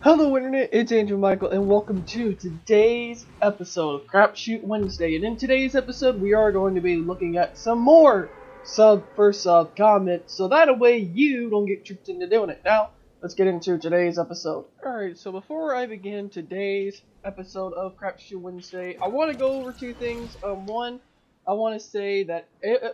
Hello Internet, it's AndrewMycol and welcome to today's episode of Crapshoot Wednesday. And in today's episode we are going to be looking at some more Sub4Sub comments so that way you don't get tricked into doing it. Now, let's get into today's episode. Alright, so before I begin today's episode of Crapshoot Wednesday, I want to go over two things. One, I want to say that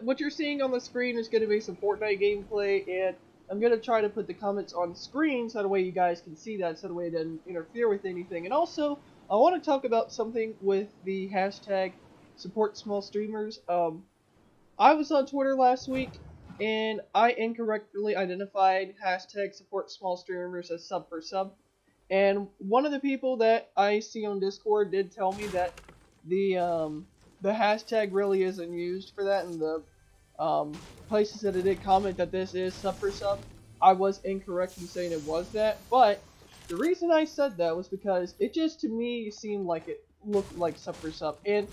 what you're seeing on the screen is going to be some Fortnite gameplay, and I'm going to try to put the comments on screen so that way you guys can see that, so that way it doesn't interfere with anything. And also, I want to talk about something with the hashtag support small streamers. I was on Twitter last week, and I incorrectly identified hashtag support small streamers as Sub4Sub. And one of the people that I see on Discord did tell me that the hashtag really isn't used for that, and the places that it did comment that this is Sub4Sub, I was incorrect in saying it was that, but the reason I said that was because it just to me seemed like it looked like Sub4Sub. And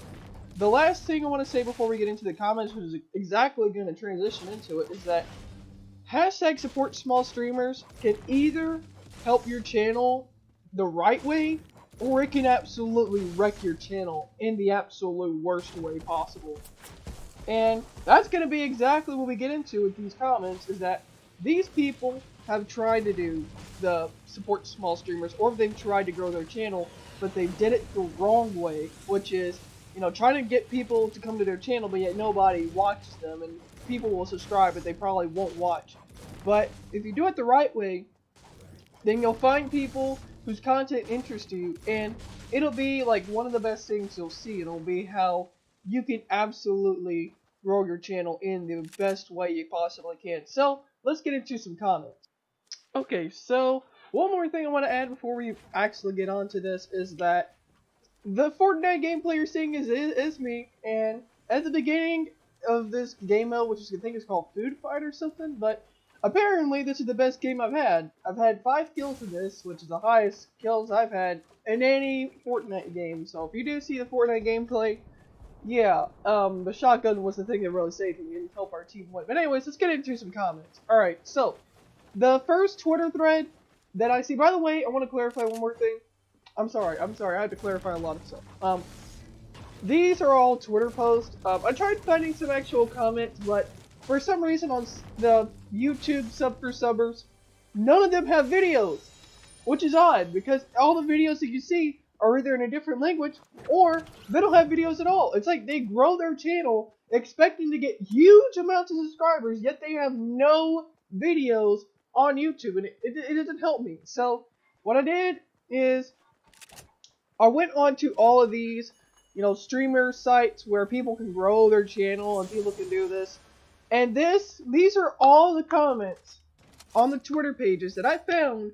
the last thing I want to say before we get into the comments, which is exactly going to transition into it, is that hashtag support small streamers can either help your channel the right way, or it can absolutely wreck your channel in the absolute worst way possible. And that's going to be exactly what we get into with these comments, is that these people have tried to do the support small streamers, or they've tried to grow their channel, but they did it the wrong way, which is, trying to get people to come to their channel, but yet nobody watches them, and people will subscribe, but they probably won't watch. But if you do it the right way, then you'll find people whose content interests you, and it'll be like one of the best things you'll see. It'll be how you can absolutely grow your channel in the best way you possibly can. So, let's get into some comments. Okay, so, one more thing I want to add before we actually get on to this is that the Fortnite gameplay you're seeing is me, and at the beginning of this game mode, which I think is called Food Fight or something, but apparently this is the best game I've had. I've had 5 kills in this, which is the highest kills I've had in any Fortnite game. So if you do see the Fortnite gameplay, yeah, the shotgun was the thing that really saved me and helped our team win. But anyways, let's get into some comments. Alright, so, the first Twitter thread that I see, by the way, I want to clarify one more thing. I'm sorry, I had to clarify a lot of stuff. These are all Twitter posts. I tried finding some actual comments, but for some reason on the YouTube Sub4Subbers, none of them have videos, which is odd, because all the videos that you see are either in a different language, or they don't have videos at all. It's like they grow their channel expecting to get huge amounts of subscribers, yet they have no videos on YouTube, and it doesn't help me. So, what I did is, I went on to all of these, streamer sites where people can grow their channel and people can do this. And these are all the comments on the Twitter pages that I found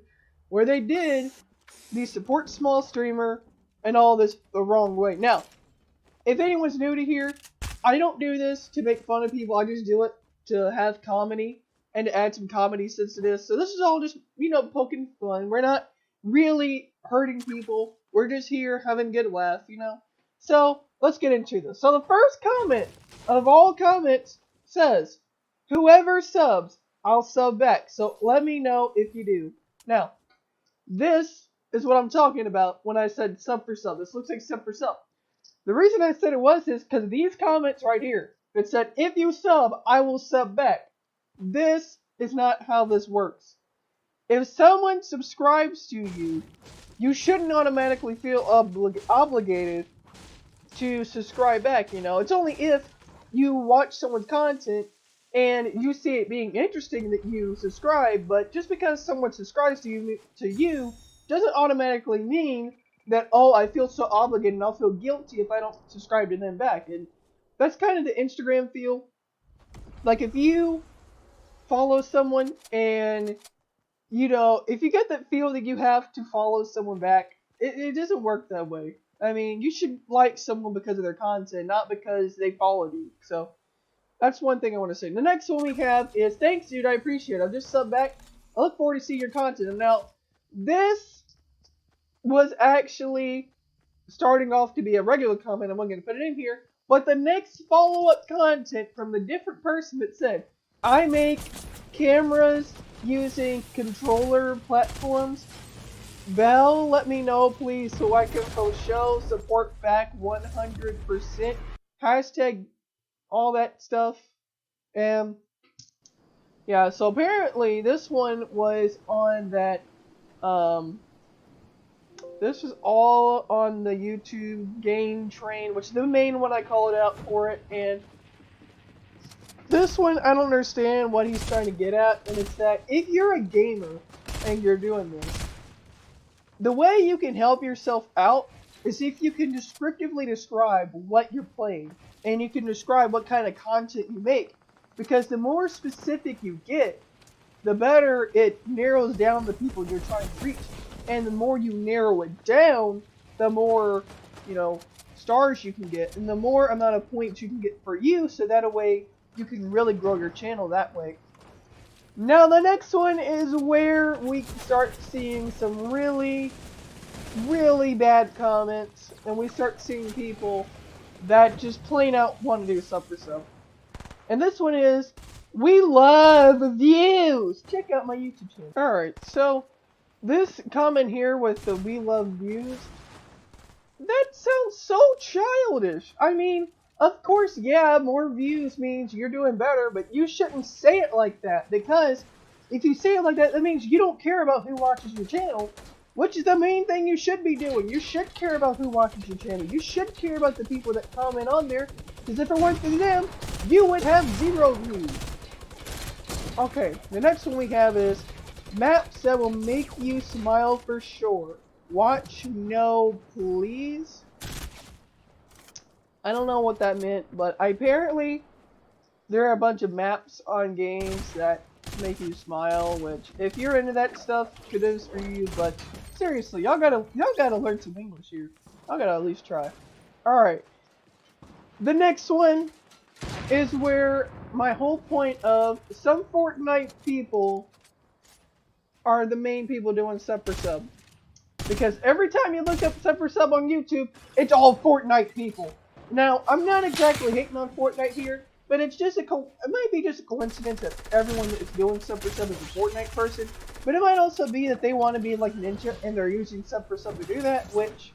where they did the support small streamer and all this the wrong way. Now, if anyone's new to here, I don't do this to make fun of people. I just do it to have comedy and to add some comedy sense to this. So this is all just, poking fun. We're not really hurting people. We're just here having a good laugh, So, let's get into this. So the first comment of all comments says, "Whoever subs, I'll sub back. So let me know if you do." Now, this is what I'm talking about when I said Sub4Sub. This looks like Sub4Sub. The reason I said it was is because these comments right here that said, "If you sub, I will sub back." This is not how this works. If someone subscribes to you, you shouldn't automatically feel obligated to subscribe back. It's only if you watch someone's content and you see it being interesting that you subscribe, but just because someone subscribes to you doesn't automatically mean that, oh, I feel so obligated and I'll feel guilty if I don't subscribe to them back. And that's kind of the Instagram feel. Like, if you follow someone and, if you get that feel that you have to follow someone back, it doesn't work that way. I mean, you should like someone because of their content, not because they followed you. So, that's one thing I want to say. The next one we have is, "Thanks, dude, I appreciate it. I'll just sub back. I look forward to seeing your content." And now, this was actually starting off to be a regular comment. I'm not going to put it in here. But the next follow-up content from the different person that said, "I make cameras using controller platforms Bell, let me know please so I can show support back 100%. Hashtag all that stuff. And yeah, so apparently this one was on that, this was all on the YouTube game train, which is the main one I called out for it, and this one I don't understand what he's trying to get at, and it's that if you're a gamer and you're doing this, the way you can help yourself out is if you can descriptively describe what you're playing, and you can describe what kind of content you make, because the more specific you get, the better it narrows down the people you're trying to reach. And the more you narrow it down, the more, you know, stars you can get, and the more amount of points you can get for you, so that way you can really grow your channel that way. Now the next one is where we start seeing some really bad comments, and we start seeing people that just plain out want to do Sub4Sub. And this one is, we love views! Check out my YouTube channel. Alright, so this comment here with the we love views, that sounds so childish. I mean, of course, yeah, more views means you're doing better, but you shouldn't say it like that, because if you say it like that, that means you don't care about who watches your channel, which is the main thing you should be doing. You should care about who watches your channel. You should care about the people that comment on there, because if it weren't for them, you would have 0 views. Okay, the next one we have is maps that will make you smile for sure. Watch no please. I don't know what that meant, but apparently there are a bunch of maps on games that make you smile, which if you're into that stuff, kudos for you, but seriously, y'all gotta learn some English here. Y'all gotta at least try. Alright. The next one is where my whole point of some Fortnite people are the main people doing Sub4Sub. Because every time you look up Sub4Sub on YouTube, it's all Fortnite people. Now, I'm not exactly hating on Fortnite here, but it's just it might be just a coincidence that everyone that is doing Sub4Sub is a Fortnite person, but it might also be that they want to be like Ninja and they're using Sub4Sub to do that, which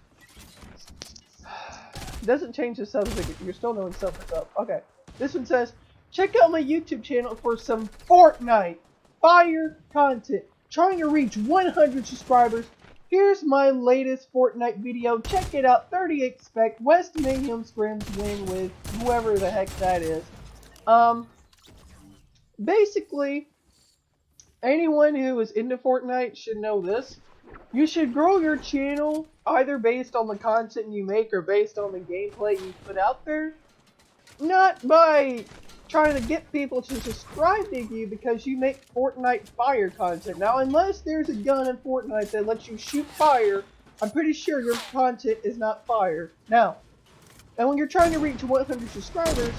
doesn't change the subject. You're still doing Sub4Sub. Okay, this one says, check out my YouTube channel for some Fortnite fire content. Trying to reach 100 subscribers. Here's my latest Fortnite video. Check it out. 38 spec. West Mayhem scrims win with whoever the heck that is. Basically, anyone who is into Fortnite should know this. You should grow your channel either based on the content you make or based on the gameplay you put out there. Not by trying to get people to subscribe to you because you make Fortnite fire content. Now, unless there's a gun in Fortnite that lets you shoot fire, I'm pretty sure your content is not fire. Now, and when you're trying to reach 100 subscribers,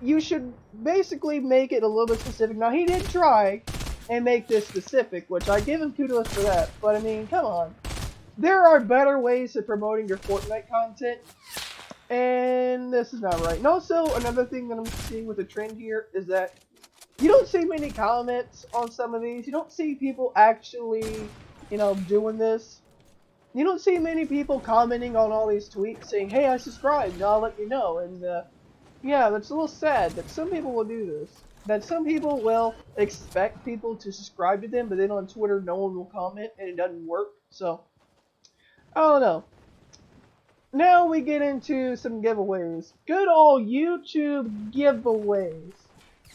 you should basically make it a little bit specific. Now, he did try and make this specific, which I give him kudos for that, but I mean, come on. There are better ways of promoting your Fortnite content. And this is not right. And also, another thing that I'm seeing with the trend here is that you don't see many comments on some of these. You don't see people actually, you know, doing this. You don't see many people commenting on all these tweets saying, hey, I subscribed, and I'll let you know. And, yeah, that's a little sad that some people will do this. That some people will expect people to subscribe to them, but then on Twitter, no one will comment, and it doesn't work. So, I don't know. Now we get into some giveaways. Good old YouTube giveaways.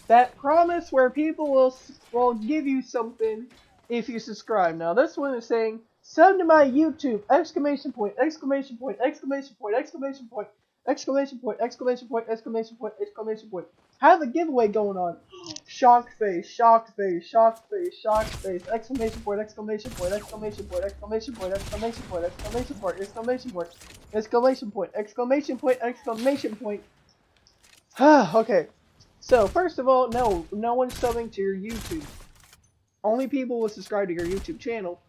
That promise where people will give you something if you subscribe. Now this one is saying, sub to my YouTube! Exclamation point, exclamation point, exclamation point, exclamation point, exclamation point, exclamation point, exclamation point, exclamation point. Have a giveaway going on. Shock face, shock face, shock face, shock face, exclamation point, exclamation point, exclamation point, exclamation point, exclamation point, exclamation point, exclamation point, exclamation point, exclamation point, exclamation point. Okay. So first of all, no one's subbing to your YouTube. Only people will subscribe to your YouTube channel.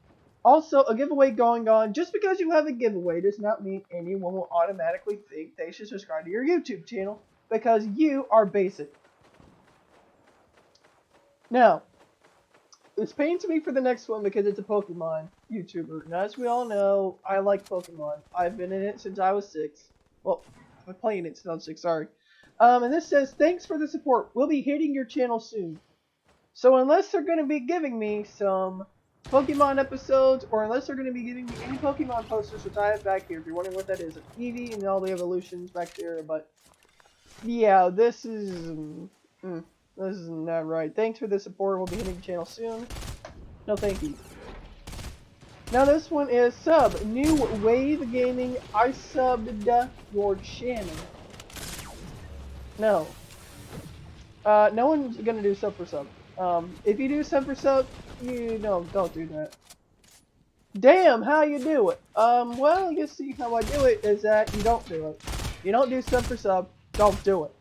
Also, a giveaway going on. Just because you have a giveaway does not mean anyone will automatically think they should subscribe to your YouTube channel because you are basic. Now, it's pains me for the next one because it's a Pokemon. YouTuber. And as we all know, I like Pokemon. I've been in it since I was 6. Well, I've been playing it since I was 6, sorry. And this says, thanks for the support. We'll be hitting your channel soon. So unless they're going to be giving me some Pokemon episodes, or unless they're going to be giving me any Pokemon posters, which I have back here, if you're wondering what that is, it's Eevee and all the evolutions back there, but yeah, this is not right. Thanks for the support. We'll be hitting the channel soon. No, thank you. Now this one is Sub, new Wave Gaming. I subbed your channel. No. No one's gonna do Sub4Sub. If you do Sub4Sub, don't do that. Damn, how you do it? Well, you see how I do it is that you don't do it. You don't do Sub4Sub, don't do it.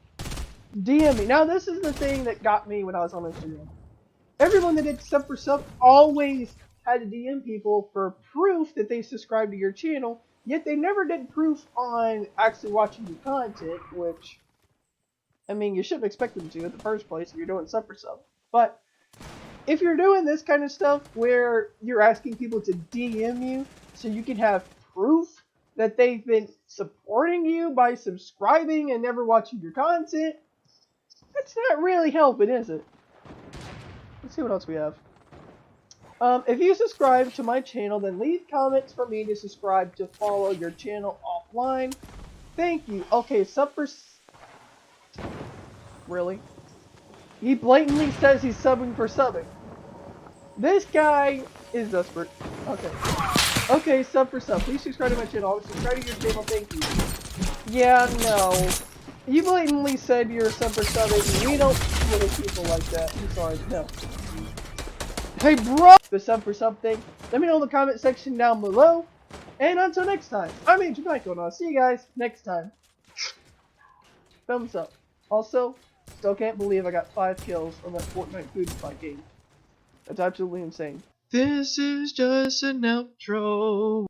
DM me. Now this is the thing that got me when I was on Instagram. Everyone that did Sub4Sub always had to DM people for proof that they subscribed to your channel, yet they never did proof on actually watching your content, which, I mean, you shouldn't expect them to in the first place if you're doing Sub4Sub. But if you're doing this kind of stuff where you're asking people to DM you so you can have proof that they've been supporting you by subscribing and never watching your content, that's not really helping, is it? Let's see what else we have. If you subscribe to my channel, then leave comments for me to subscribe to follow your channel offline. Thank you. Okay, Really? He blatantly says he's subbing for subbing. This guy is desperate. Okay. Okay, Sub4Sub. Please subscribe to my channel. I'll subscribe to your channel. Thank you. Yeah, no. You blatantly said you're Sub4Subbing. We don't deal with people like that. I'm sorry. No. Hey, bro! The Sub4Sub thing. Let me know in the comment section down below. And until next time, I'm AndrewMycol, and I'll see you guys next time. Thumbs up. Also, still can't believe I got 5 kills on that Fortnite food fight game. That's absolutely insane. This is just an outro.